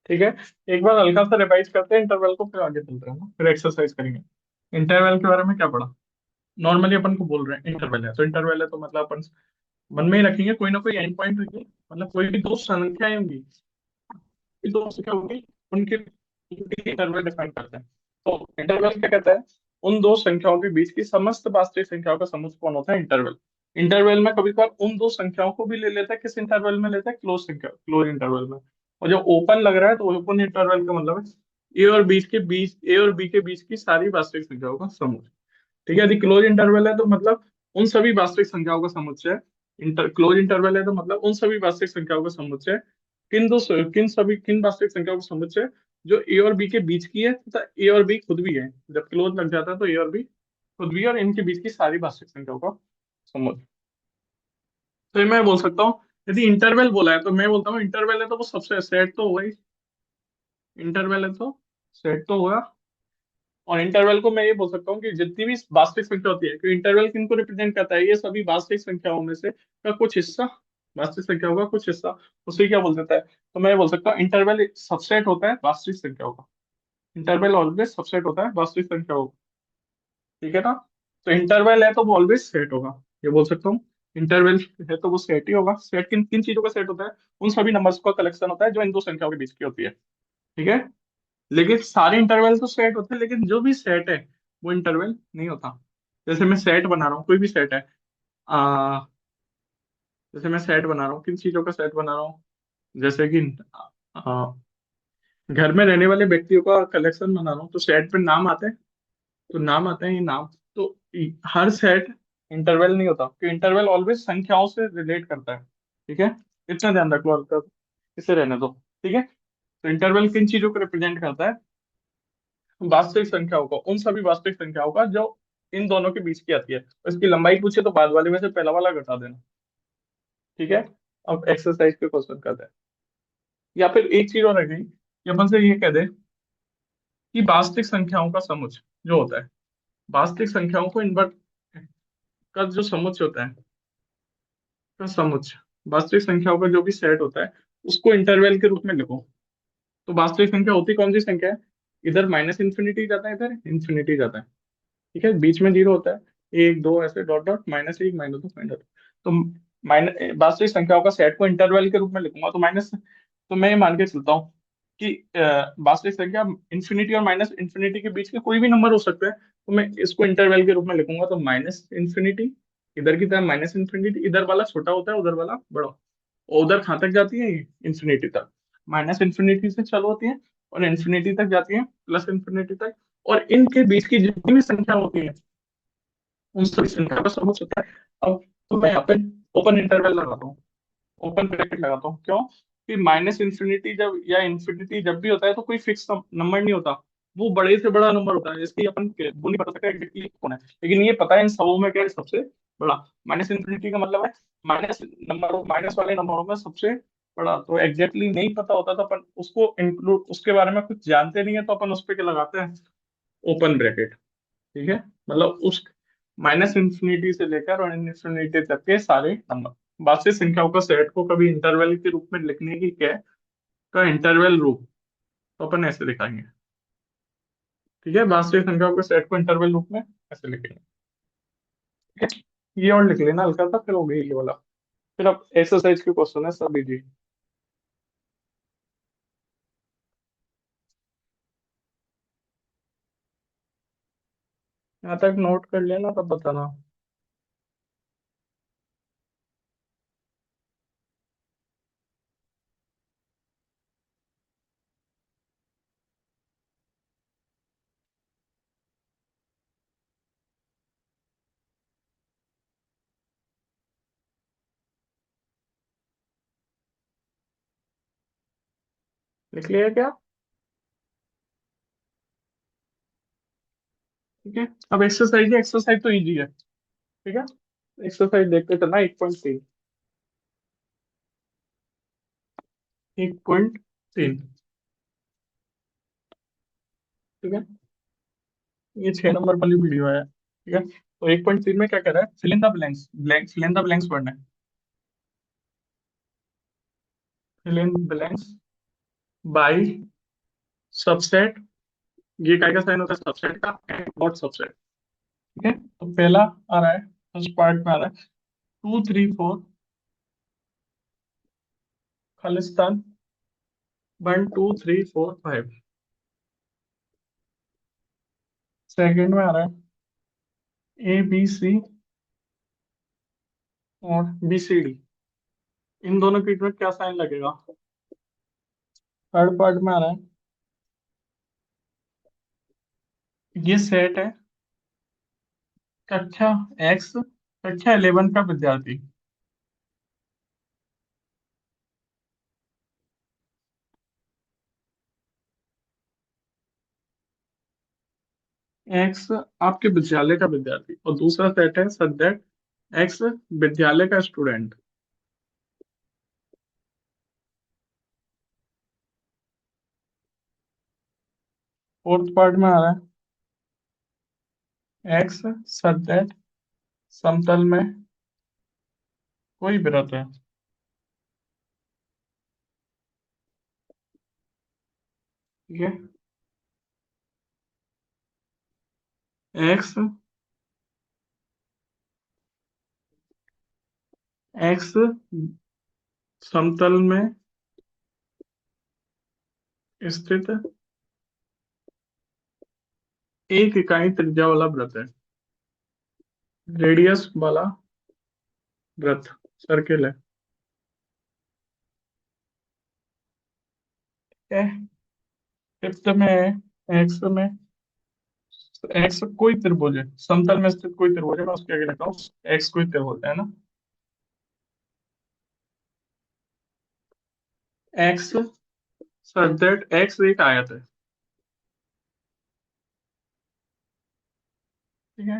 ठीक है। एक बार हल्का सा रिवाइज करते हैं इंटरवल को, फिर आगे चलते हैं ना, फिर एक्सरसाइज करेंगे। इंटरवल के बारे में क्या पढ़ा? नॉर्मली अपन को बोल रहे हैं इंटरवल है, तो इंटरवल है तो मतलब अपन मन में ही रखेंगे कोई ना कोई एंड पॉइंट होगी, मतलब कोई भी दो संख्याएं होंगी, कोई दो संख्या होगी, उनके इंटरवल डिफाइन करते हैं। तो इंटरवल क्या कहता है? उन दो संख्याओं के बीच की समस्त वास्तविक संख्याओं का समुच्चय कौन होता है? इंटरवल। इंटरवल में कभी कभार उन दो संख्याओं को भी ले लेता है, किस इंटरवल में लेता है? क्लोज संख्या, क्लोज इंटरवल में। और जो ओपन लग रहा है तो ओपन इंटरवल का मतलब है ए और बी के बीच की सारी वास्तविक संख्याओं का समुच्चय। ठीक है, यदि क्लोज इंटरवल है तो मतलब उन सभी वास्तविक संख्याओं का समुच्चय। क्लोज इंटरवल है तो मतलब उन सभी वास्तविक संख्याओं का समुच्चय। किन वास्तविक संख्याओं का समुच्चय? जो ए और बी के बीच की है तथा ए और बी खुद भी है। जब क्लोज लग जाता है तो ए और बी खुद भी है, और इनके बीच की सारी वास्तविक संख्याओं का समुच्चय। तो ये मैं बोल सकता हूँ, यदि इंटरवल बोला है तो मैं बोलता हूँ इंटरवल है तो वो सबसे सेट तो होगा ही। इंटरवल है तो सेट तो होगा। और इंटरवल को मैं ये बोल सकता हूँ कि जितनी भी वास्तविक संख्या होती है, कि इंटरवल किनको रिप्रेजेंट करता है? ये सभी वास्तविक संख्याओं में से का कुछ हिस्सा, वास्तविक संख्याओं का कुछ हिस्सा, उसे क्या बोल देता है? तो मैं ये बोल सकता हूँ इंटरवल एक सबसेट होता है वास्तविक संख्याओं का। इंटरवल ऑलवेज सबसेट होता है वास्तविक संख्याओं का। ठीक है ना? तो इंटरवल है तो वो ऑलवेज सेट होगा, ये बोल सकता हूँ। इंटरवल है तो वो सेट ही होगा। सेट किन किन चीजों का सेट होता है? उन सभी नंबर्स का कलेक्शन होता है जो इन दो संख्याओं के बीच की होती है। ठीक है। लेकिन सारे इंटरवल तो सेट होते हैं, लेकिन जो भी सेट है वो इंटरवल नहीं होता। जैसे मैं सेट बना रहा हूँ, कोई भी सेट है। आ, जैसे मैं सेट बना रहा हूँ, किन चीजों का सेट बना रहा हूँ? जैसे कि आ, घर में रहने वाले व्यक्तियों का कलेक्शन बना रहा हूँ, तो सेट पे नाम आते हैं, तो नाम आते हैं ये नाम। तो हर सेट इंटरवल नहीं होता, कि इंटरवल ऑलवेज संख्याओं से रिलेट करता है। ठीक है, इतना ध्यान रखो, हल्का इसे रहने दो। ठीक है। तो इंटरवल किन चीजों को रिप्रेजेंट करता है? वास्तविक संख्याओं को, उन सभी वास्तविक संख्याओं का जो इन दोनों के बीच की आती है। और इसकी लंबाई पूछे तो बाद वाले में से पहला वाला घटा देना। ठीक है। अब एक्सरसाइज पे क्वेश्चन करते हैं। या फिर एक चीज और रह गई कि अपन से ये कह दे कि वास्तविक संख्याओं का समुच्चय जो होता है, वास्तविक संख्याओं को इन्वर्ट का जो समुच्चय होता है, का समुच्चय, वास्तविक संख्याओं का जो भी सेट होता है, उसको इंटरवल के रूप में लिखो। तो वास्तविक संख्या होती कौन सी संख्या है? इधर माइनस इंफिनिटी जाता है, इधर इंफिनिटी जाता है। ठीक है, बीच में जीरो होता है, एक दो ऐसे डॉट डॉट, माइनस एक माइनस दो माइनस। तो माइनस वास्तविक संख्याओं का सेट को इंटरवल के रूप में लिखूंगा तो माइनस। तो मैं ये मान के चलता हूँ कि वास्तविक संख्या इंफिनिटी और माइनस इंफिनिटी के बीच के कोई भी नंबर हो सकता है, तो मैं इसको इंटरवल के रूप में लिखूंगा तो माइनस इंफिनिटी, इधर की तरफ माइनस इंफिनिटी, इधर वाला छोटा होता है उधर वाला बड़ा। और उधर कहाँ तक जाती है? इंफिनिटी तक। माइनस इंफिनिटी से चालू होती है और इंफिनिटी तक जाती है, प्लस इंफिनिटी तक। और इनके बीच की जितनी भी संख्या होती है उन सभी संख्या का समूह होता है। अब तो मैं यहाँ पे ओपन इंटरवल लगाता हूँ, ओपन ब्रैकेट लगाता हूँ। क्यों? कि माइनस इंफिनिटी जब या इंफिनिटी जब भी होता है तो कोई फिक्स नंबर नहीं होता, वो बड़े से बड़ा नंबर होता है, इसकी अपन वो नहीं पता सकता एग्जैक्टली कौन है। लेकिन ये पता है इन सबों में क्या है सबसे बड़ा? माइनस इंफिनिटी का मतलब है माइनस नंबर, माइनस वाले नंबरों में सबसे बड़ा। तो एग्जैक्टली नहीं पता होता तो अपन उसको इंक्लूड, उसके बारे में कुछ जानते नहीं है तो अपन उस पर क्या लगाते हैं? Open bracket. ठीक है। मतलब उस माइनस इंफिनिटी से लेकर और इंफिनिटी तक के सारे नंबर, वास्तविक संख्याओं का सेट को कभी इंटरवल के रूप में लिखने की क्या है? का इंटरवल रूप। तो अपन ऐसे दिखाएंगे। ठीक है, वास्तविक संख्याओं के सेट को इंटरवल रूप में ऐसे लिखेंगे। ठीक है, ये और लिख लेना हल्का सा, फिर हो गई ये वाला। फिर अब एक्सरसाइज के क्वेश्चन है सब इजी। यहाँ तक नोट कर लेना तब बताना। लिख लिया क्या? ठीक है। अब एक्सरसाइज है, एक्सरसाइज तो इजी है। ठीक है, एक्सरसाइज देखते चलना 1.3। 1.3। ठीक है, ये 6 नंबर वाली वीडियो है। ठीक है, तो 1.3 में क्या कह रहा है? Fill in the blanks, fill in the blanks पढ़ना है। Fill in blanks by subset, ये काय का साइन होता है सबसेट का, एंड नॉट सबसेट। ठीक है, तो पहला आ रहा है, फर्स्ट पार्ट में आ रहा है 2 3 4 खालिस्तान, 1 2 3 4 5। सेकंड में आ रहा है ABC और BCD, इन दोनों के बीच में क्या साइन लगेगा। थर्ड पार्ट में आ रहा है, ये सेट है कक्षा एक्स, कक्षा 11 का विद्यार्थी। एक्स आपके विद्यालय का विद्यार्थी, और दूसरा सेट है सब्जेक्ट एक्स विद्यालय का स्टूडेंट। फोर्थ पार्ट में आ रहा है एक्स सब्जेक्ट समतल में कोई वृत्त है। ठीक है, एक्स एक्स समतल में स्थित एक इकाई त्रिज्या वाला वृत्त है, रेडियस वाला वृत्त, सर्किल है। ठीक है, फिफ्थ में है एक्स कोई त्रिभुज है, समतल में स्थित कोई त्रिभुज है, मैं उसके आगे लिखा हूँ एक्स कोई त्रिभुज है ना। एक्स सब्जेक्ट एक्स एक आयत है। ठीक है,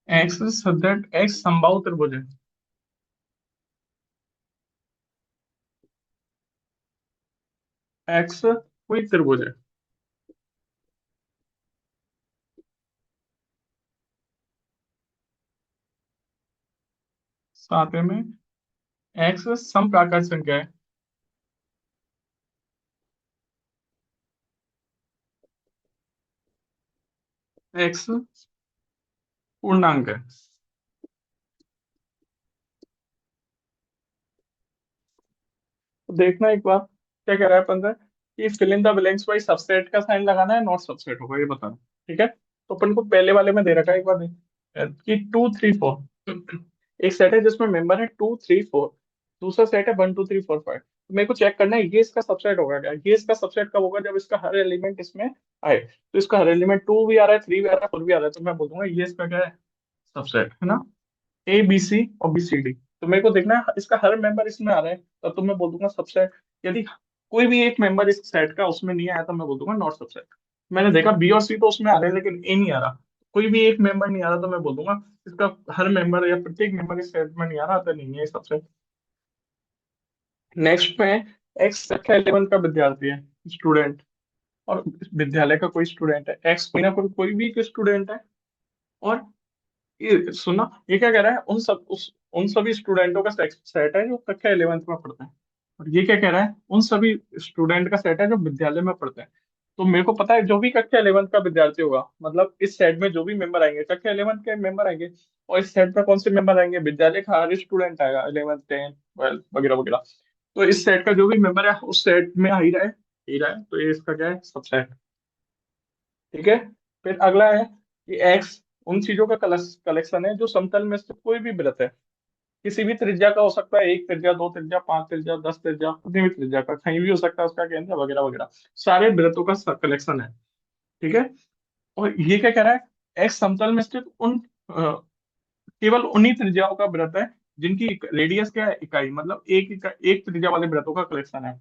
एक्स सब्जेक्ट एक्स समबाहु त्रिभुज है। एक्स कोई त्रिभुज है। सातवें में एक्स समप्राकृत संख्या है। एक्स पूर्णांक है। तो देखना एक बार क्या कह रहा है अपन से, कि fill in the blanks by subset का साइन लगाना है, नॉट सबसेट होगा ये बताना। ठीक है, तो अपन को पहले वाले में दे रखा है एक बार देख, कि 2 3 4 एक सेट है जिसमें मेंबर है 2 3 4, दूसरा सेट है 1 2 3 4 5। तो मेरे को चेक करना है ये इसका सबसेट होगा क्या, ये इसका सबसेट कब होगा, जब इसका हर एलिमेंट इसमें आए। तो इसका हर एलिमेंट 2 भी आ रहा है, 3 भी आ रहा है, 4 भी आ रहा है, तो मैं बोलूंगा ये इसका क्या है, सबसेट है ना। ABC और BCD, तो मेरे को देखना है इसका हर मेंबर इसमें आ रहा है, तब तो मैं बोल दूंगा सबसेट। यदि कोई भी एक मेंबर इस सेट का उसमें नहीं आया तो मैं बोल दूंगा नॉट सबसेट। मैंने देखा B और C तो उसमें आ रहे हैं लेकिन A नहीं आ रहा, कोई भी एक मेंबर नहीं आ रहा, तो मैं बोल दूंगा इसका हर मेंबर या प्रत्येक मेंबर इस सेट में नहीं आ रहा, तो नहीं है सबसेट। नेक्स्ट में एक्स कक्षा 11 का विद्यार्थी है, स्टूडेंट, और विद्यालय का कोई स्टूडेंट है, एक्स कोई ना कोई कोई भी स्टूडेंट है। और ये सुना, ये क्या कह रहा है, उन सभी स्टूडेंटों का सेट है जो कक्षा 11th में पढ़ते हैं। और ये क्या कह रहा है, उन सभी स्टूडेंट का सेट है जो विद्यालय में पढ़ते हैं। तो मेरे को पता है जो भी कक्षा 11th का विद्यार्थी होगा, मतलब इस सेट में जो भी मेंबर आएंगे कक्षा 11th के मेंबर आएंगे, और इस सेट में कौन से मेंबर आएंगे, विद्यालय का हर स्टूडेंट आएगा, 11th 10th 12th वगैरह वगैरह। तो इस सेट का जो भी मेंबर है उस सेट में आ ही रहा है, तो ये इसका क्या है, सबसेट। ठीक है, फिर अगला है कि एक्स उन चीजों का कलेक्शन है जो समतल में स्थित कोई भी वृत्त है, किसी भी त्रिज्या का हो सकता है, एक त्रिज्या, दो त्रिज्या, पांच त्रिज्या, 10 त्रिज्या, कितनी भी त्रिज्या का, कहीं भी हो सकता है उसका केंद्र वगैरह वगैरह, सारे वृत्तों का कलेक्शन है। ठीक है, और ये क्या कह रहा है, एक्स समतल में स्थित केवल उन्हीं त्रिज्याओं का वृत्त है जिनकी रेडियस क्या है, इकाई, मतलब एक त्रिज्या वाले वृत्तों का कलेक्शन है।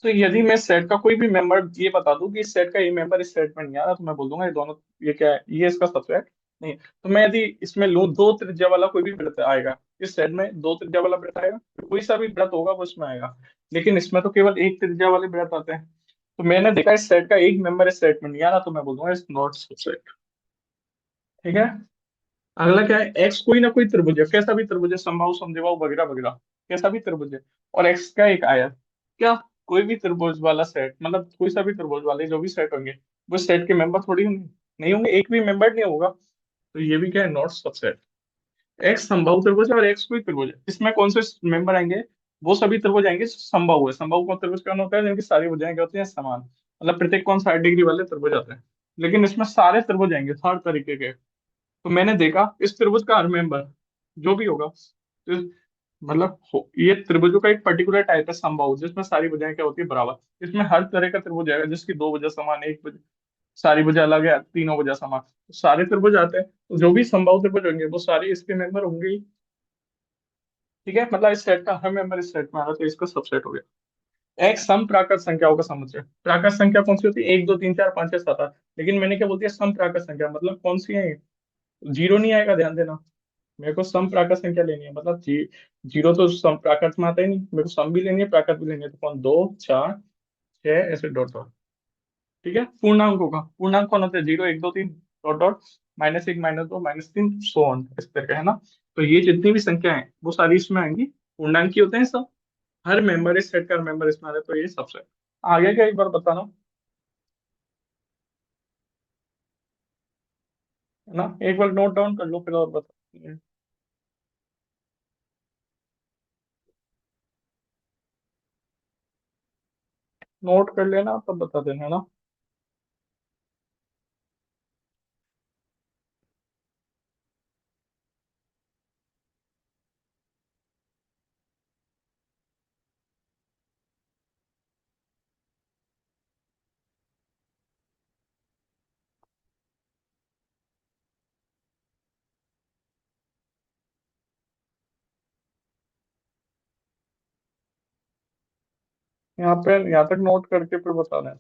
तो यदि मैं सेट का कोई भी मेंबर ये बता दूं कि इस सेट का ये मेंबर इस सेट में नहीं आ रहा, तो मैं बोल दूंगा ये दोनों, ये क्या है, ये इसका सबसेट नहीं है। तो मैं यदि इसमें लूं दो त्रिज्या वाला कोई भी वृत्त आएगा, इस सेट में दो त्रिज्या वाला वृत्त आएगा, कोई सा भी वृत्त होगा वो इसमें आएगा, लेकिन इसमें तो केवल एक त्रिज्या वाले वृत्त आते हैं। तो मैंने देखा इस सेट का एक मेंबर इस सेट में नहीं आ रहा, तो मैं बोल दूंगा इस नॉट सबसेट। ठीक है, अगला क्या है, एक्स कोई ना कोई त्रिभुज है, कैसा भी त्रिभुज है, समबाहु समद्विबाहु वगैरह वगैरह, कैसा भी त्रिभुज है। और एक्स का एक आयत, क्या, कोई भी त्रिभुज वाला सेट, मतलब कोई सा भी त्रिभुज वाले जो भी सेट होंगे, वो सेट के मेंबर थोड़ी होंगे, नहीं होंगे, एक भी मेंबर नहीं होगा। तो ये भी क्या है, नॉट सबसेट। एक्स समबाहु त्रिभुज है और एक्स कोई त्रिभुज है, इसमें कौन से मेंबर आएंगे, वो सभी त्रिभुज आएंगे जो समबाहु है। समबाहु कौन त्रिभुज कौन होता है, जिनकी सारी भुजाएं क्या होती हैं, समान, मतलब प्रत्येक कौन 60 डिग्री वाले त्रिभुज आते हैं। लेकिन इसमें सारे त्रिभुज आएंगे हर तरीके के। तो मैंने देखा इस त्रिभुज का हर मेंबर जो भी होगा, तो मतलब ये त्रिभुजों का एक पर्टिकुलर टाइप है समबाहु, जिसमें सारी भुजाएं क्या होती है, बराबर। इसमें हर तरह का त्रिभुज आएगा जिसकी दो भुजा समान है, एक भुजा, सारी भुजा अलग है, तीनों भुजा समान, तो सारे त्रिभुज आते हैं। तो जो भी समबाहु त्रिभुज होंगे वो सारे इसके मेंबर होंगे ही। ठीक है, मतलब इस सेट का हर मेंबर इस सेट में आ रहा है, तो इसका सबसेट हो गया। एक सम प्राकृत संख्याओं का समुच्चय। प्राकृत संख्या कौन सी होती है, एक दो तीन चार पांच छह सात आठ, लेकिन मैंने क्या बोलती है, सम प्राकृत संख्या, मतलब कौन सी है ये? जीरो नहीं आएगा, ध्यान देना। मेरे को सम प्राकृत संख्या लेनी है, मतलब जीरो तो सम प्राकृत में आता ही नहीं, मेरे को सम भी लेनी है प्राकृत भी लेनी है, तो कौन, दो, चार, छह, ऐसे डॉट डॉट। ठीक है, पूर्णांक होगा, पूर्णांक कौन होते हैं, जीरो, एक, दो, तीन, डॉट डॉट, -1, -2, -3, सो ऑन, इस तरह का है ना। तो ये जितनी भी संख्या है वो सारी इसमें आएंगी, पूर्णांक ही होते हैं सब। हर मेंबर इस सेट का मेंबर इसमें आ रहा है, तो ये सबसे आगे का एक बार बताना, है ना, एक बार नोट डाउन कर लो फिर और बता। नोट कर लेना तब बता देना, है ना। यहाँ पे यहाँ तक नोट करके फिर बता दें।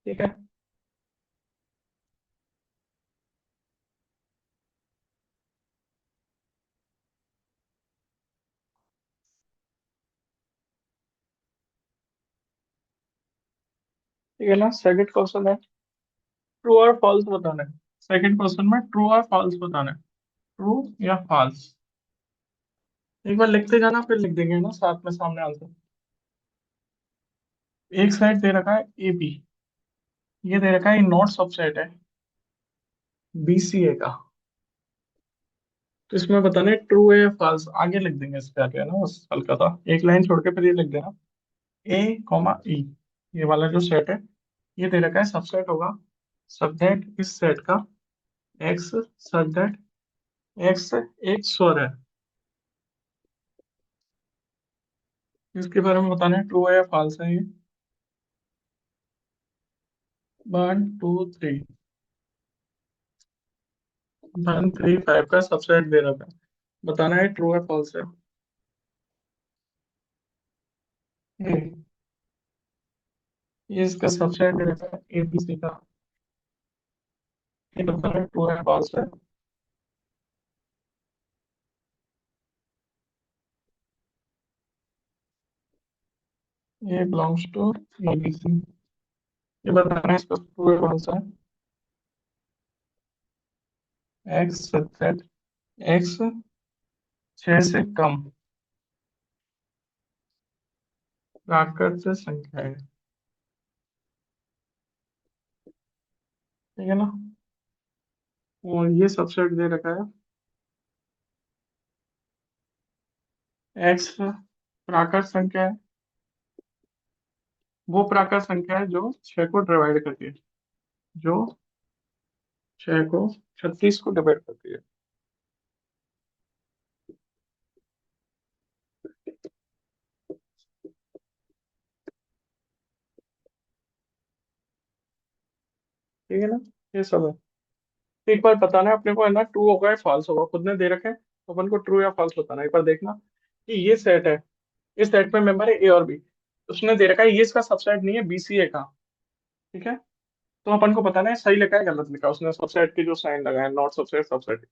ठीक है, ठीक है ना, सेकंड क्वेश्चन है, ट्रू और फॉल्स बताना है। सेकंड क्वेश्चन में ट्रू और फॉल्स बताना है, ट्रू या फॉल्स। एक बार लिखते जाना फिर लिख देंगे ना साथ में सामने आंसर। एक साइड दे रखा है ए बी, ये दे रखा है नॉट सबसेट है बी सी ए का। तो इसमें बताना है ट्रू है या फॉल्स, आगे लिख देंगे इसके आगे, है ना, बस हल्का सा एक लाइन छोड़ के फिर ये लिख देना, ए कॉमा ई, ये वाला जो सेट है, ये दे रखा है सबसेट होगा, सबसेट इस सेट का एक्स, सबसेट एक्स एक स्वर है। इसके बारे में बताना है ट्रू है या फॉल्स है ये। 1 2 3, 1 3 5 का सबसेट दे रखा है, बताना है ट्रू है फॉल्स है। हम्म, ये इसका सबसेट दे रखा है एबीसी का, ये बताना है ट्रू है फॉल्स है। ये बिलोंग्स टू एबीसी, ये बताना है इसका ट्रू है फॉल्स है। एक्स सबसेट एक्स 6 से कम प्राकृत संख्या है। ठीक है ना, और ये सबसेट दे रखा है एक्स प्राकृत संख्या है, वो प्राकृत संख्या है जो 6 को डिवाइड करती है, जो 6 को 36 को डिवाइड करती है। ठीक है ना, ये सब है। तो एक बार बताना है अपने को, है ना, ट्रू होगा या फॉल्स होगा, खुद ने दे रखे हैं तो अपन को ट्रू या फॉल्स बताना है। एक बार देखना कि ये सेट है, इस सेट में मेंबर है ए और बी, उसने दे रखा है ये इसका सबसेट नहीं है, बीसीए का। ठीक है, तो अपन को बताना है सही लिखा है गलत लिखा है, उसने सबसेट के जो साइन लगाए हैं, नॉट सबसेट सबसेट।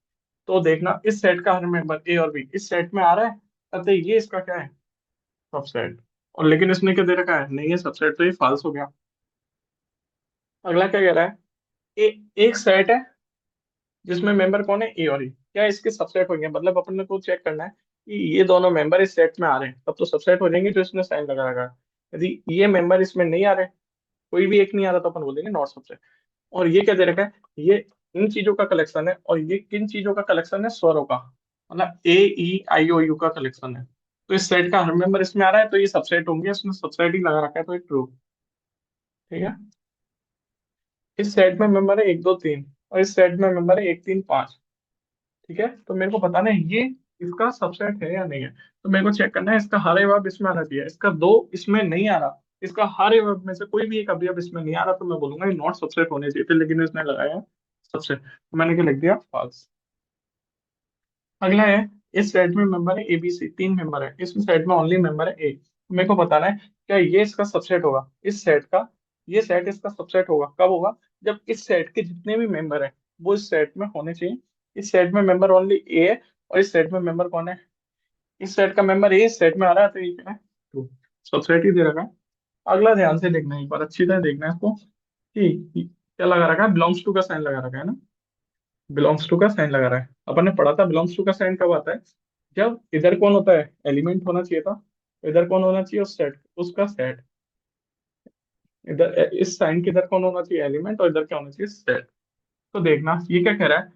तो देखना इस सेट का हर मेंबर ए और बी इस सेट में आ रहा है, अतः ये इसका क्या है, सबसेट। और लेकिन इसने क्या दे रखा है, नहीं है सबसेट, तो ये फॉल्स हो गया। अगला क्या कह रहा है, एक सेट है जिसमें मेंबर कौन है, ए और ई, क्या इसके सबसेट होंगे, मतलब अपन को चेक करना है कि ये दोनों मेंबर इस सेट में आ रहे हैं तब तो सबसेट हो जाएंगे जो इसने साइन लगा रखा है। यदि ये मेंबर इसमें नहीं आ रहे, कोई भी एक नहीं आ रहा, तो अपन बोलेंगे नॉट सबसेट। और ये क्या दे रखा है, ये इन चीजों का कलेक्शन है, और ये किन चीजों का कलेक्शन है, स्वरों का, मतलब ए ई आई ओ यू का कलेक्शन है। तो इस सेट का हर मेंबर इसमें आ रहा है तो ये सबसेट होंगे, इसमें सबसेट ही लगा रखा है तो ये ट्रू। ठीक है, इस सेट में मेंबर है एक दो तीन, और इस सेट में मेंबर है एक तीन पांच। ठीक है, तो मेरे को बताना है ये इसका सबसेट है या नहीं है। तो मेरे को चेक करना है इसका हर अवयव इसमें आना चाहिए, इसका दो इसमें नहीं आ रहा, इसका हर अवयव में से कोई भी एक अवयव इसमें नहीं आ रहा, तो मैं बोलूंगा ये नॉट सबसेट होने चाहिए थे, लेकिन इसने लगाया है सबसेट, तो मैंने क्या लिख दिया, फॉल्स। अगला है, इस सेट में मेंबर है ए बी सी, तीन मेंबर है, इस सेट में ओनली मेंबर है ए, तो मेरे को बताना है क्या ये इसका सबसेट होगा, इस सेट का, ये सेट इसका सबसेट होगा, कब होगा, जब इस सेट के जितने भी मेंबर है वो इस सेट में होने चाहिए। इस सेट में मेंबर ओनली ए है, और इस सेट में मेंबर कौन है, इस सेट का मेंबर ए इस सेट में आ रहा है, तो ये क्या है, तो सबसेट ही दे रखा है। अगला ध्यान से देखना है, एक बार अच्छी तरह देखना है इसको कि क्या लगा रखा है, बिलोंग्स टू का साइन लगा रखा है ना, बिलोंग्स टू का साइन लगा रहा है। अपन ने पढ़ा था बिलोंग्स टू का साइन कब आता है, जब इधर कौन होता है, एलिमेंट होना चाहिए था, इधर कौन होना चाहिए, उस सेट उसका सेट, इधर इस साइन के इधर कौन होना चाहिए, एलिमेंट, और इधर क्या होना चाहिए, सेट। तो देखना ये क्या कह रहा है,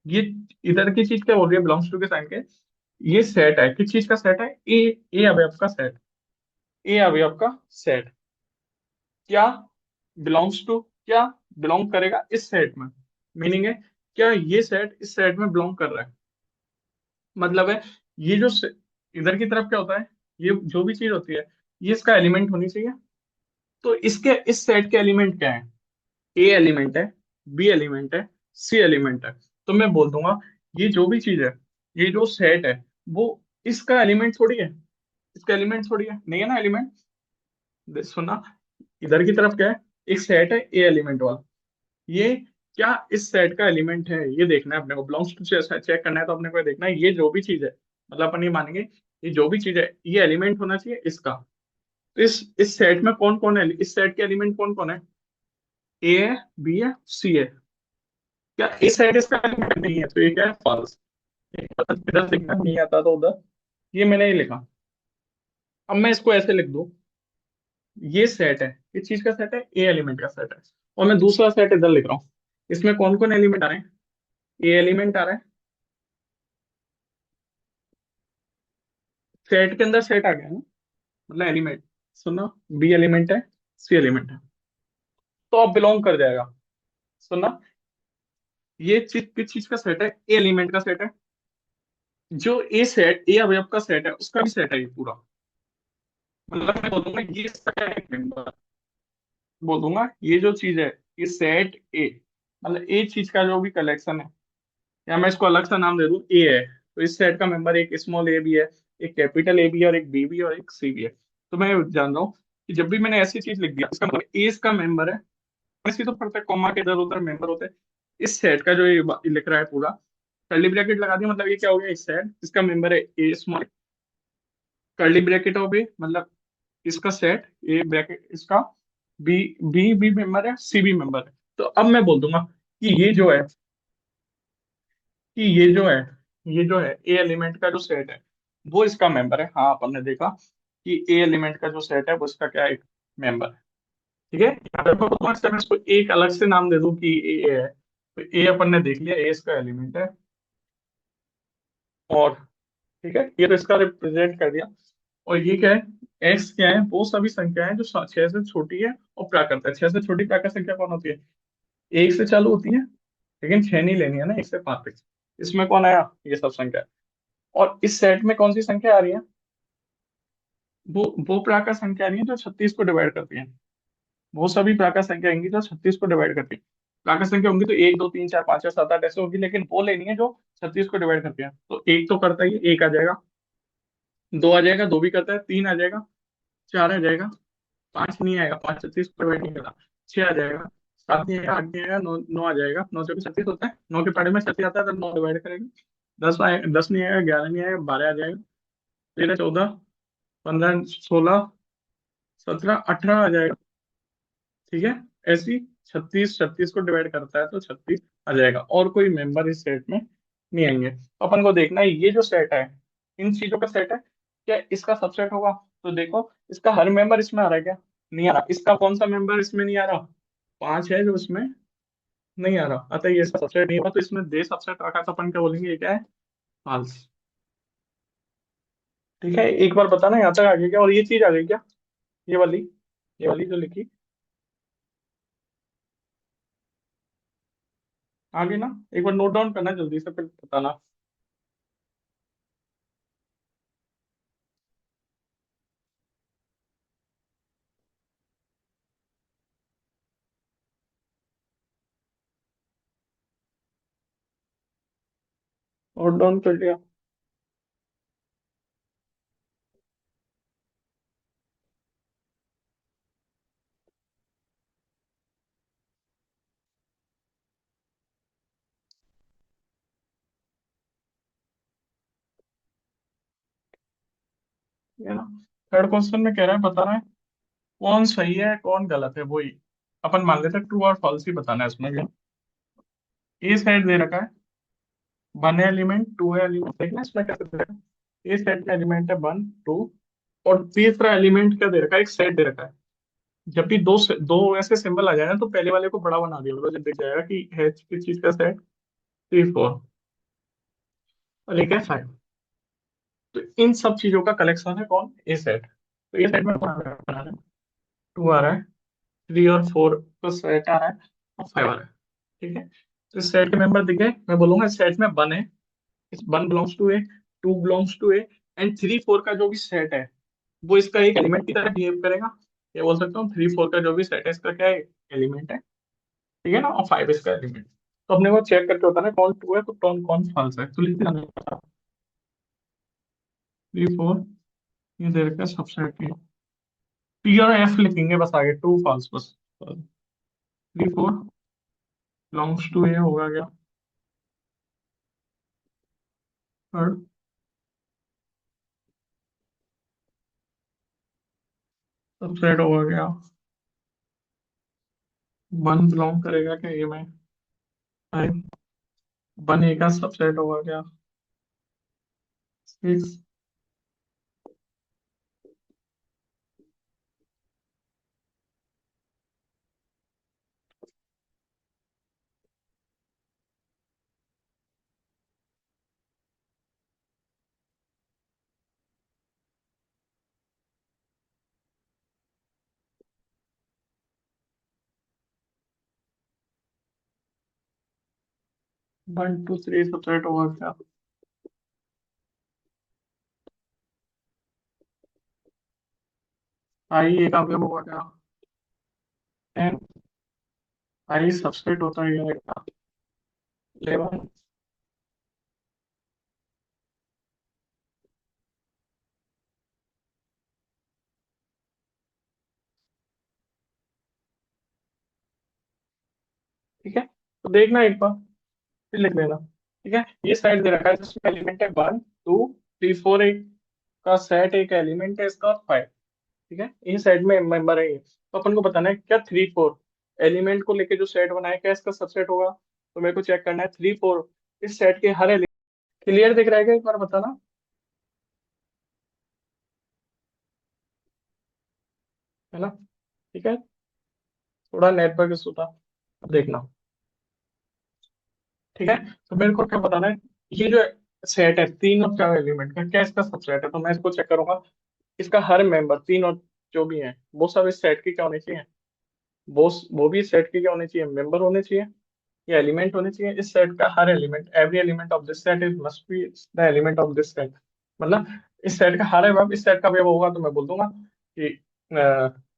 ये इधर की चीज क्या बोल रही है, बिलोंग्स टू के साइन के, ये सेट है, किस चीज का सेट है, ए अवयव का सेट, ए अवयव का सेट, क्या बिलोंग्स टू, क्या बिलोंग करेगा इस सेट में, मीनिंग है क्या ये सेट इस सेट में बिलोंग कर रहा है, मतलब है ये जो इधर की तरफ क्या होता है, ये जो भी चीज होती है ये इसका एलिमेंट होनी चाहिए। तो इसके इस सेट के एलिमेंट क्या है, ए एलिमेंट है, बी एलिमेंट है, सी एलिमेंट है। तो मैं बोल दूंगा ये जो भी चीज है, ये जो सेट है, वो इसका एलिमेंट थोड़ी है, इसका एलिमेंट थोड़ी है, नहीं है ना एलिमेंट। सुनना, इधर की तरफ क्या है, एक सेट है ए एलिमेंट वाला, ये क्या इस सेट का एलिमेंट है, ये देखना है अपने को, बिलोंग्स टू चेक करना है तो अपने को देखना है ये जो भी चीज है, मतलब अपन ये मानेंगे ये जो भी चीज है ये एलिमेंट होना चाहिए इसका। तो इस सेट में कौन कौन है, इस सेट के एलिमेंट कौन कौन है, ए है, बी है, सी है, क्या इस सेट इसका एलिमेंट नहीं है, तो ये क्या है, फॉल्स। इधर लिखना नहीं आता तो उधर, ये मैंने ये लिखा। अब मैं इसको ऐसे लिख दूं, ये सेट है, इस चीज का सेट है, ए एलिमेंट का सेट है, और मैं दूसरा सेट इधर लिख रहा हूँ, इसमें कौन कौन एलिमेंट आ रहे हैं, ए एलिमेंट आ रहा है, सेट के अंदर सेट आ गया ना, मतलब एलिमेंट, सुनो, बी एलिमेंट है, सी एलिमेंट है, तो अब बिलोंग कर जाएगा। सुनना, ये चीज किस चीज का सेट है, ए एलिमेंट का सेट है, जो ए सेट ए अवयव का सेट है उसका भी सेट है ये पूरा, मतलब मैं बोलूंगा ये इसका एक मेंबर, बोलूंगा ये जो चीज है ये सेट ए, मतलब ए चीज का जो भी कलेक्शन है, या मैं इसको अलग सा नाम दे दूं ए है, तो इस सेट का मेंबर एक स्मॉल ए भी है, एक कैपिटल ए भी है, और एक बी भी है, और एक सी भी है। तो मैं जान रहा हूँ कि जब भी मैंने ऐसी चीज लिख दिया इसका मतलब ए इसका मेंबर है, ऐसी तो पड़ता है कॉमा के इधर उधर मेंबर होते हैं, इस सेट का जो ये लिख रहा है पूरा, कर्ली ब्रैकेट लगा दिया, मतलब ये क्या हो गया, इस सेट इसका मेंबर है ए स्मॉल, कर्ली ब्रैकेट हो गई, मतलब इसका सेट ए ब्रैकेट इसका, बी बी भी मेंबर है, सी भी मेंबर है। तो अब मैं बोल दूंगा कि ये जो है, कि ये जो है, ये जो है ए एलिमेंट का जो सेट है वो इसका मेंबर है। हाँ, अपन ने देखा कि ए एलिमेंट का जो सेट है वो इसका क्या है, मेंबर है। ठीक है, यहाँ पे मैं बोलूंगा इसका, मैं इसको एक अलग से नाम दे दूं कि ए है, तो ए अपन ने देख लिया, ए इसका एलिमेंट है। और ठीक है, ये तो इसका रिप्रेजेंट कर दिया। और ये क्या है, एक्स क्या है, वो सभी संख्याएं जो छह से छोटी है और प्राकृत है। छह से छोटी प्राकृत संख्या कौन होती है, एक से चालू होती है, लेकिन छह नहीं लेनी है ना, एक से पांच तक। इसमें कौन आया, ये सब संख्या। और इस सेट में कौन सी संख्या आ रही है, वो प्राकृत संख्या नहीं है जो 36 को डिवाइड करती है, वो सभी प्राकृत संख्या आएंगी जो 36 को डिवाइड करती है। प्राकृत संख्या होंगी तो एक दो तीन चार पाँच छह सात आठ ऐसे होगी, लेकिन वो लेनी है जो 36 को डिवाइड करती है। तो एक तो करता ही है, एक आ जाएगा, दो आ जाएगा, दो भी करता है, तीन आ जाएगा, चार आ जाएगा, पांच नहीं आएगा, पांच 36 को डिवाइड नहीं करता, छह आ जाएगा, सात नहीं आएगा, आठ नहीं आएगा, नौ नौ आ जाएगा, नौ से भी 36 होता है, नौ के पढ़े में 36 आता है तो नौ डिवाइड करेंगे, दस आए, दस नहीं आएगा, ग्यारह नहीं आएगा, बारह आ जाएगा, तेरह चौदह पंद्रह सोलह सत्रह अठारह आ जाएगा। ठीक है, ऐसी छत्तीस, छत्तीस को डिवाइड करता है तो छत्तीस आ जाएगा, और कोई मेंबर इस सेट में नहीं आएंगे। तो अपन को देखना है ये जो सेट है, इन चीजों का सेट है, क्या इसका सबसेट होगा? तो देखो इसका हर मेंबर इसमें आ रहा है क्या? नहीं आ रहा। इसका कौन सा मेंबर इसमें नहीं आ रहा? पांच है जो इसमें नहीं आ रहा, अतः ये इसका सबसेट नहीं होगा, तो इसमें दे सबसेट रखा है, तो अपन क्या बोलेंगे, ये क्या है? फॉल्स। ठीक है, एक बार बताना यहाँ तक आ गया क्या, और ये चीज आ गई क्या, ये वाली, ये वाली जो लिखी आ गई ना? एक बार नोट डाउन करना जल्दी से, फिर बताना। नोट डाउन कर लिया? ये ना, थर्ड क्वेश्चन में कह रहा है, बता रहा है कौन सही है कौन गलत है, वही अपन मान लेते हैं ट्रू और फॉल्स ही बताना है इसमें भी। ए सेट दे रखा है, वन है एलिमेंट, टू है एलिमेंट, देखना इसमें कैसे दे रखा है। ए सेट का एलिमेंट है वन टू, और तीसरा एलिमेंट क्या दे रखा है, एक सेट दे रखा है। जब भी दो ऐसे सिंबल आ जाए ना, तो पहले वाले को बड़ा बना दिया होगा, जब दिख जाएगा कि है किस चीज का सेट, थ्री फोर, और एक है फाइव। तो इन सब चीजों का कलेक्शन है कौन, ए सेट। तो ए सेट में कौन आ रहा है, टू आ रहा है, थ्री और फोर का सेट आ रहा है, और फाइव आ रहा है। ठीक है, तो इस सेट के मेंबर दिख गए। मैं बोलूंगा इस सेट में वन है, इस one belongs to A, two belongs to A, and three four का जो भी सेट है वो इसका एक एलिमेंट की तरह बिहेव करेगा। ये बोल सकता हूँ थ्री फोर का जो भी सेट है इसका क्या है, एलिमेंट है। ठीक है ना, और फाइव इसका एलिमेंट। तो अपने को चेक करके होता है ना कौन ट्रू है तो कौन कौन फॉल्स है, तो लिख देना थ्री फोर, ये दे रखा है सबसेट ये, पी और एफ लिखेंगे बस आगे, ट्रू फॉल्स बस। थ्री फोर बिलोंग्स टू ए होगा क्या, थर्ड सबसेट होगा क्या, वन बिलोंग करेगा क्या ए में, फाइव, वन ए का सबसेट होगा क्या, six, one two three subset होगा क्या, आई एक अवयव होगा क्या, टेन, आई सबसेट होता है क्या, 11, ठीक है। तो देखना एक बार, फिर लिख लेना। ठीक है, ये सेट दे रखा है जिसमें एलिमेंट है वन टू थ्री फोर, एक का सेट एक एलिमेंट है इसका फाइव। ठीक है, ये सेट में मेंबर है ये, तो अपन को बताना है क्या थ्री फोर एलिमेंट को लेके जो सेट बनाया क्या इसका सबसेट होगा। तो मेरे को चेक करना है थ्री फोर इस सेट के हर एलिमेंट, क्लियर दिख रहा है क्या, एक बार बताना। है ना? ठीक है, थोड़ा नेटवर्क इशू था, देखना। ठीक है, तो मेरे को क्या बताना है, ये जो सेट है तीन और चार एलिमेंट का क्या इसका सबसेट है, तो मैं इसको चेक करूंगा। इसका हर मेंबर तीन और जो भी है वो सब इस सेट के क्या होने चाहिए, वो भी इस सेट के क्या होने चाहिए, मेंबर होने चाहिए, ये एलिमेंट होने चाहिए। इस सेट का हर element, every element of this set is must be the element of this set. मतलब इस सेट का हर एलिमेंट इस सेट का अवयव होगा, तो मैं बोल दूंगा कि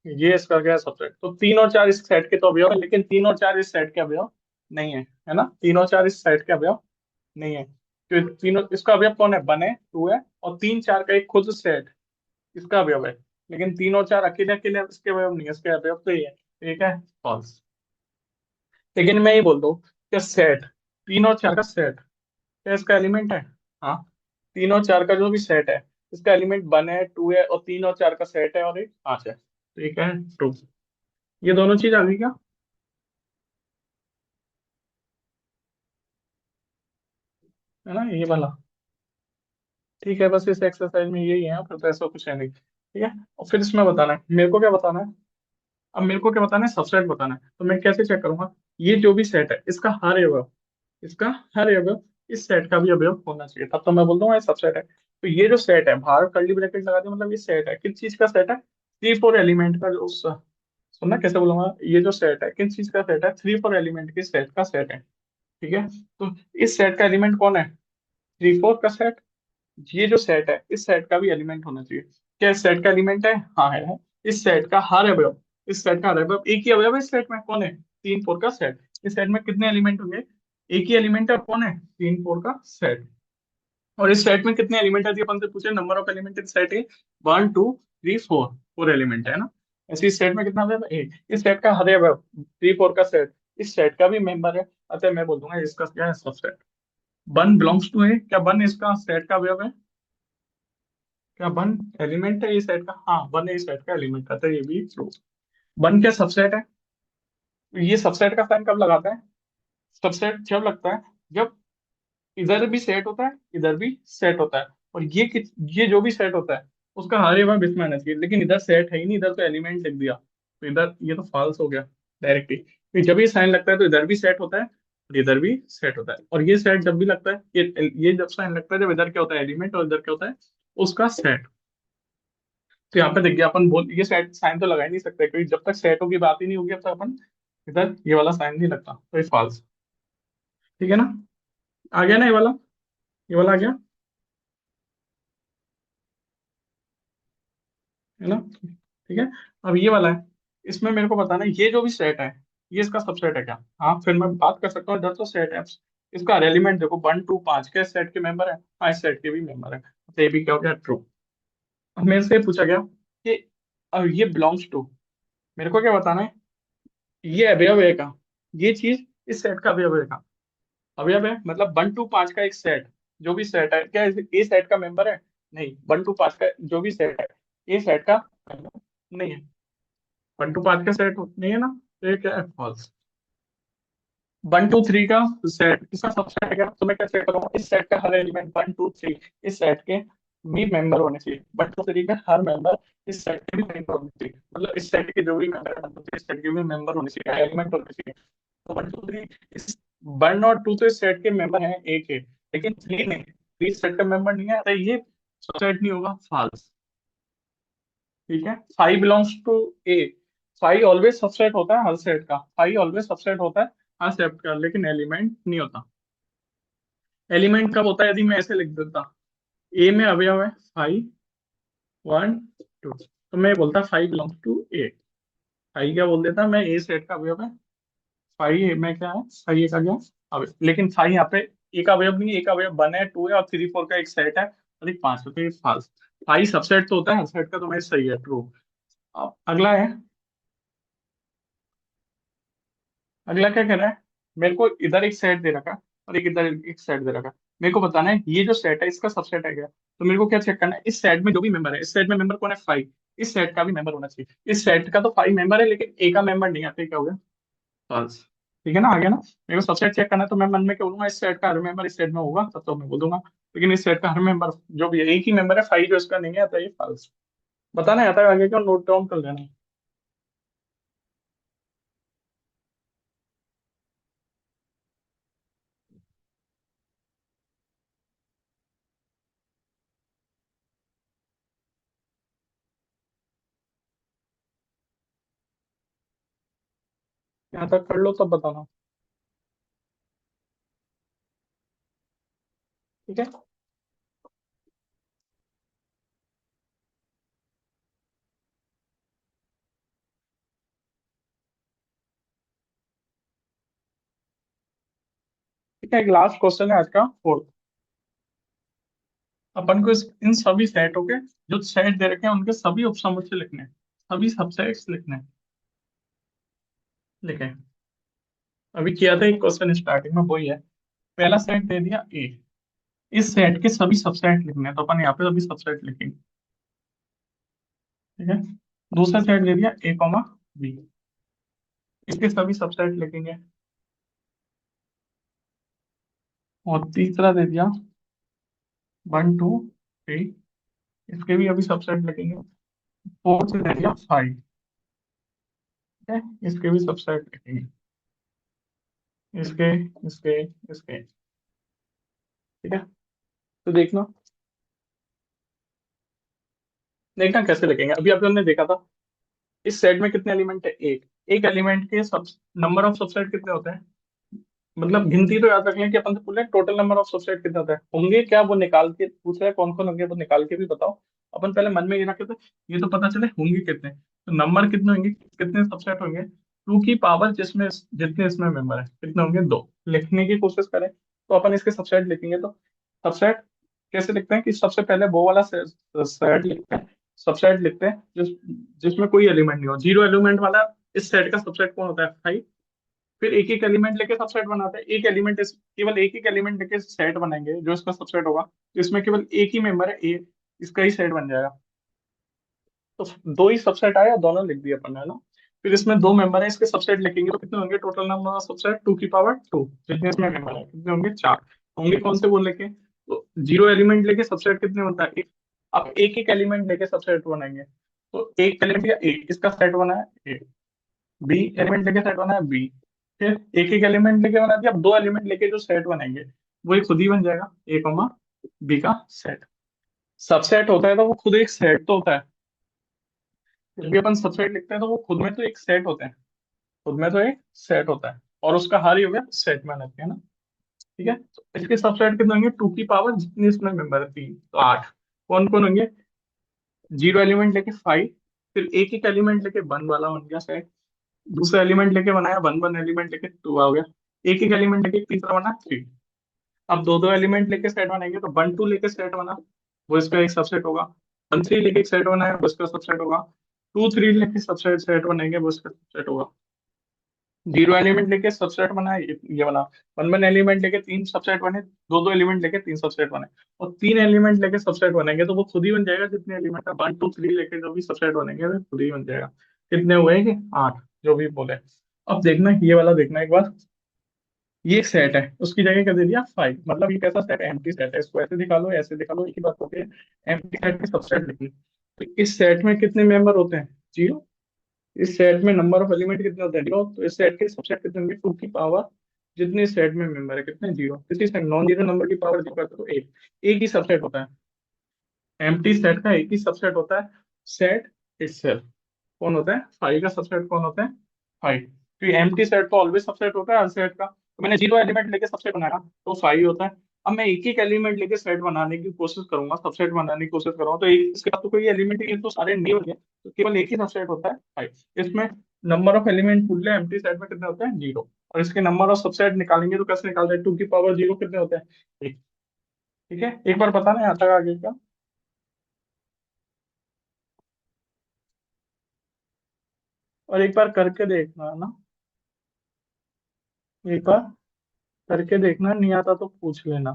ये इसका क्या सबसेट, तो 3 और 4 इस सेट के तो अवयव है, लेकिन 3 और 4 इस सेट के अवयव नहीं है ना, 3 और 4 इस सेट के अवयव नहीं है। तो तीनों इसका अवयव कौन है, 1 है 2 है, और 3 4 का एक खुद सेट इसका अवयव है, लेकिन 3 और 4 अकेले अकेले इसके अवयव नहीं है, इसके अवयव तो ये है, ठीक है, फॉल्स। लेकिन मैं ये बोल दूं कि सेट 3 और 4 का सेट क्या इसका एलिमेंट है, हाँ, 3 और 4 का जो भी सेट है इसका एलिमेंट 1 है 2 है, और 3 और 4 का सेट है और एक 5 है, तो ये क्या है, ट्रू। ये दोनों चीज आ गई क्या, है ना ये वाला। ठीक है, बस इस एक्सरसाइज में यही है, फिर तो ऐसा कुछ है नहीं, ठीक है। और फिर इसमें बताना है मेरे को क्या बताना है, अब मेरे को क्या बताना है, सबसेट बताना है, तो मैं कैसे चेक करूंगा, ये जो भी सेट है इसका हर अवयव, इसका हर अवयव इस सेट का भी अवयव होना चाहिए, तब तो मैं बोल दूंगा ये सबसेट है। तो ये जो सेट है, बाहर कर्ली ब्रैकेट लगा दिया, मतलब ये सेट है, किस चीज का सेट है, 3 4 एलिमेंट का जो सुनना कैसे बोलूंगा, ये जो सेट है किस चीज का सेट है, 3 4 एलिमेंट के सेट का सेट है, ठीक है। तो इस सेट का एलिमेंट कौन है, 3 4 का सेट, ये जो सेट है इस सेट का भी एलिमेंट होना चाहिए। क्या इस सेट का एलिमेंट है, हाँ है। इस सेट का हर अवयव, इस सेट का हर अवयव एक ही अवयव है, इस सेट में कौन है, 3 4 का सेट। इस सेट में कितने एलिमेंट होंगे, एक ही एलिमेंट है, कौन है, 3 4 का सेट। और इस सेट में कितने एलिमेंट है, अपन से पूछे number of element in set है, 1 2 3 4, 4 एलिमेंट है ना। ऐसे इस सेट में कितना अवयव है, एक। इस सेट का हर अवयव 3 4 का सेट इस सेट का भी मेंबर है, अतः मैं बोल दूंगा इसका क्या है, सबसेट। 1 बिलोंग्स टू है, क्या 1 इसका सेट का अवयव है, क्या 1 एलिमेंट है ये सेट का, हाँ 1 इस सेट का एलिमेंट आता है, ये भी ट्रू। 1 क्या सबसेट है, ये सबसेट का साइन कब लगाता है, सबसेट जब लगता है जब इधर भी सेट होता है इधर भी सेट होता है, और ये जो भी सेट होता है उसका हर एक बार इसमें आना चाहिए, लेकिन इधर सेट है ही नहीं, इधर तो एलिमेंट लिख दिया, तो इधर ये तो फॉल्स हो गया डायरेक्टली। फिर जब ये साइन लगता है तो इधर भी सेट होता है और इधर भी सेट होता है, और ये सेट जब भी लगता है, ये जब साइन लगता है जब इधर क्या होता है एलिमेंट, और इधर क्या होता है उसका सेट। तो यहाँ पे देखिए अपन बोल ये सेट साइन तो लगा ही नहीं सकते, क्योंकि जब तक सेटों की बात ही नहीं होगी अब तक अपन इधर ये वाला साइन नहीं लगता, तो ये फॉल्स। ठीक है ना, आ गया ना ये वाला आ गया, है ना, ठीक है। अब ये वाला है, इसमें मेरे को बताना है ये जो भी सेट है ये इसका सबसेट है क्या, हाँ फिर मैं बात कर सकता हूँ, इधर तो सेट है, इसका एलिमेंट देखो 1 2 5 के सेट के मेंबर है, हाँ इस सेट के भी मेंबर है, तो ये भी क्या हो गया, ट्रू। अब मेरे से पूछा गया कि अब ये बिलोंग्स टू, मेरे को क्या बताना है, ये अवयव है का, ये चीज इस सेट का अवयव है का, अवयव है मतलब 1 2 5 का एक सेट, जो भी सेट है क्या ए सेट का मेंबर है, नहीं 1 2 5 का जो भी सेट है ए सेट का member नहीं है, 1 2 5 का सेट नहीं है ना, तो ये क्या है, फॉल्स। 1 2 3 का सेट इसका सबसेट है क्या, तो मैं क्या चेक करूंगा, इस सेट का हर एलिमेंट 1 2 3 इस सेट के भी मेंबर होने चाहिए, 1 2 3 का हर मेंबर इस सेट के भी मेंबर होने चाहिए, मतलब इस सेट के जो भी मेंबर है 1 2 3 इस सेट के भी मेंबर होने चाहिए, एलिमेंट होने चाहिए। तो 1 2 3 इस 1 और 2 तो इस सेट के मेंबर हैं, एक है, लेकिन 3 नहीं, 3 सेट का मेंबर नहीं है, तो ये सबसेट नहीं होगा, फाल्स। ठीक है, 5 belongs to A, 5 always subset होता है हर सेट का, 5 ऑलवेज सबसेट होता है हर सेट का, लेकिन एलिमेंट नहीं होता। एलिमेंट कब होता है, यदि मैं ऐसे लिख देता, ए में अवयव है 5 1 2, तो मैं बोलता 5 बिलोंग्स टू ए, 5 क्या बोल देता मैं, ए सेट का अवयव है, 5 में क्या है, 5 का क्या अवयव, लेकिन 5 यहाँ पे एक अवयव नहीं है, एक अवयव 1 है 2 है और 3 4 का एक सेट है और एक 5 है, तो ये फाल्स। 5 सबसेट तो होता है हर सेट का, तो मैं सही है, ट्रू। अब अगला है, अगला क्या कह रहा है, मेरे को इधर एक सेट दे रखा है और एक इधर एक सेट दे रखा है, मेरे को बताना है ये जो सेट है इसका सबसेट है क्या, तो मेरे को क्या चेक करना है, इस सेट में जो भी मेंबर है, इस सेट में मेंबर कौन है, 5, इस सेट का भी मेंबर होना चाहिए, इस सेट का तो 5 मेंबर है लेकिन ए का मेंबर नहीं आता, क्या हो गया, फॉल्स। ठीक है ना, आ गया ना, मेरे को सबसेट चेक करना है, तो मैं मन में क्या बोलूंगा, इस सेट का हर मेंबर इस सेट में होगा तब तो मैं बोल दूंगा, लेकिन इस सेट का हर मेंबर जो भी है एक ही मेंबर है 5 जो इसका नहीं है, तो ये फॉल्स। बताना है आता है आगे, क्यों नोट डाउन कर लेना। यहाँ तक कर लो तब बताना, ठीक है। ठीक है, एक लास्ट क्वेश्चन है आज का, फोर्थ। अपन को इन सभी सेटों के जो सेट दे रखे हैं उनके सभी उपसमुच्चय लिखने हैं, सभी सबसेट्स लिखने हैं। लिखे, अभी किया था एक क्वेश्चन स्टार्टिंग में, वही है। पहला सेट दे दिया ए, इस सेट के सभी सबसेट लिखने हैं, तो अपन यहाँ पे सभी सबसेट लिखेंगे। ठीक है, दूसरा सेट दे दिया ए कॉमा बी, इसके सभी सबसेट लिखेंगे। और तीसरा दे दिया 1 2 3, इसके भी अभी सबसेट लिखेंगे। फोर्थ दे दिया 5, ठीक है, इसके भी सबसेट लिखेंगे। इसके, इसके, इसके। ठीक है, तो देखना, देखना कैसे लिखेंगे। अभी अभी हमने देखा था इस सेट में कितने एलिमेंट है, एक। एक एलिमेंट के सब नंबर ऑफ सबसेट कितने होते हैं, मतलब गिनती तो याद रखनी है कि अपन से पूछे टोटल नंबर ऑफ सबसेट कितने होते हैं, होंगे क्या, वो निकाल के पूछ रहे हैं कौन कौन होंगे, वो निकाल के भी बताओ। अपन पहले मन में ये रखे थे, ये तो पता चले होंगे कितने, तो नंबर कितने होंगे, कितने सबसेट होंगे, 2 की पावर जिसमें जितने इसमें मेंबर है कितने होंगे, 2। लिखने की कोशिश करें तो अपन इसके सबसेट लिखेंगे, तो सबसेट कैसे लिखते हैं कि सबसे पहले वो वाला सेट लिखते हैं, सबसेट लिखते हैं जिसमें कोई एलिमेंट नहीं हो, 0 एलिमेंट वाला। इस सेट का सबसेट कौन होता है, 5। फिर एक एक एलिमेंट लेके सबसेट बनाते हैं, एक एलिमेंट केवल एक एक एलिमेंट लेके सेट बनाएंगे जो इसका सबसेट होगा, तो इसमें केवल एक ही मेंबर है ए, इसका ही सेट बन जाएगा। तो दो ही सबसेट आया, दोनों लिख दिया अपन ने, है ना। फिर इसमें दो मेंबर है, इसके सबसेट लिखेंगे तो कितने होंगे, टोटल नंबर ऑफ सबसेट 2 की पावर 2, जितने इसमें मेंबर है कितने होंगे, 4। होंगे कौन से वो लेके, तो 0 एलिमेंट लेके सबसेट कितने होता है, एक। अब एक एक एलिमेंट लेके सबसेट बनाएंगे, तो एक एलिमेंट या एक, इसका सेट बना है ए। बी एलिमेंट लेके सेट बना है बी। फिर एक एक एलिमेंट लेके बना दिया, अब 2 एलिमेंट लेके जो सेट बनाएंगे वो एक खुद ही बन जाएगा, ए कॉमा बी का सेट। सबसेट होता है तो वो खुद एक सेट तो होता है, जब भी अपन सबसेट लिखते हैं तो वो खुद में तो एक सेट होते हैं, खुद में तो एक सेट होता है, और उसका हर ही हो गया सेट में आती है ना। ठीक है, तो इसके सबसेट कितने होंगे, 2 की पावर जितनी इसमें मेंबर है 3, तो 8। कौन कौन होंगे, 0 एलिमेंट लेके 5, फिर एक एक एलिमेंट लेके 1 वाला बन गया सेट, दूसरा एलिमेंट लेके बनाया 1 1 एलिमेंट लेके 2 आ गया, एक एक एलिमेंट लेके तीसरा बना 3। अब दो दो एलिमेंट लेके सेट बनाएंगे, तो 1 2 लेके सेट बना, वो इसका एक सबसेट होगा। 1 3 लेके एक सेट बनाया, वो इसका सबसेट होगा। 2 3 लेके सबसेट सेट बनाएंगे, वो इसका सबसेट होगा। 0 एलिमेंट लेके सबसेट बना, ये बना। 1 1 एलिमेंट लेके 3 सबसेट बने, दो दो एलिमेंट लेके 3 सबसेट बने, और 3 एलिमेंट लेके सबसेट बनेंगे तो वो खुद ही बन जाएगा, जितने एलिमेंट है 1 2 3 लेके जो भी सबसेट बनेंगे वो खुद ही बन जाएगा। कितने हुए कि 8, जो भी बोले। अब देखना ये वाला, देखना एक बार, ये एक सेट है, उसकी जगह क्या दे दिया 5, मतलब ये कैसा सेट है, एम्प्टी सेट है, इसको ऐसे दिखा लो ऐसे दिखा लो, एक ही बात होती है। एम्प्टी सेट की सबसेट लिखनी, तो इस सेट में कितने मेंबर होते हैं, 0। इस सेट में नंबर ऑफ एलिमेंट कितने होते हैं, 0, तो इस सेट के सबसेट कितने होंगे, 2 की पावर जितने सेट में मेंबर है कितने, 0। किसी सेट नॉन जीरो नंबर की पावर जीरो करते तो एक, एक ही सबसेट होता है। एम्प्टी सेट का एक ही सबसेट होता है, सेट इटसेल्फ। कौन होता है, 5 का सबसेट कौन होता है, 5। तो ये एम्प्टी सेट तो ऑलवेज सबसेट होता है हर सेट का, तो मैंने 0 एलिमेंट लेके सबसेट बनाया तो 5 होता है। अब मैं एक एक एलिमेंट लेके सेट बनाने की कोशिश करूंगा, सबसेट बनाने की कोशिश करूंगा, तो एक इसके बाद तो कोई एलिमेंट ही तो सारे नहीं होंगे, तो केवल एक ही सबसेट होता है 5। इसमें नंबर ऑफ एलिमेंट पूछ ले, एम्प्टी सेट में कितने होते हैं, 0। और इसके नंबर ऑफ सबसेट निकालेंगे तो कैसे निकालते हैं, 2 की पावर 0 कितने होते हैं, एक। ठीक है, एक बार बताना यहाँ तक आगे का। और एक बार करके देखना है ना, एक बार करके देखना, नहीं आता तो पूछ लेना।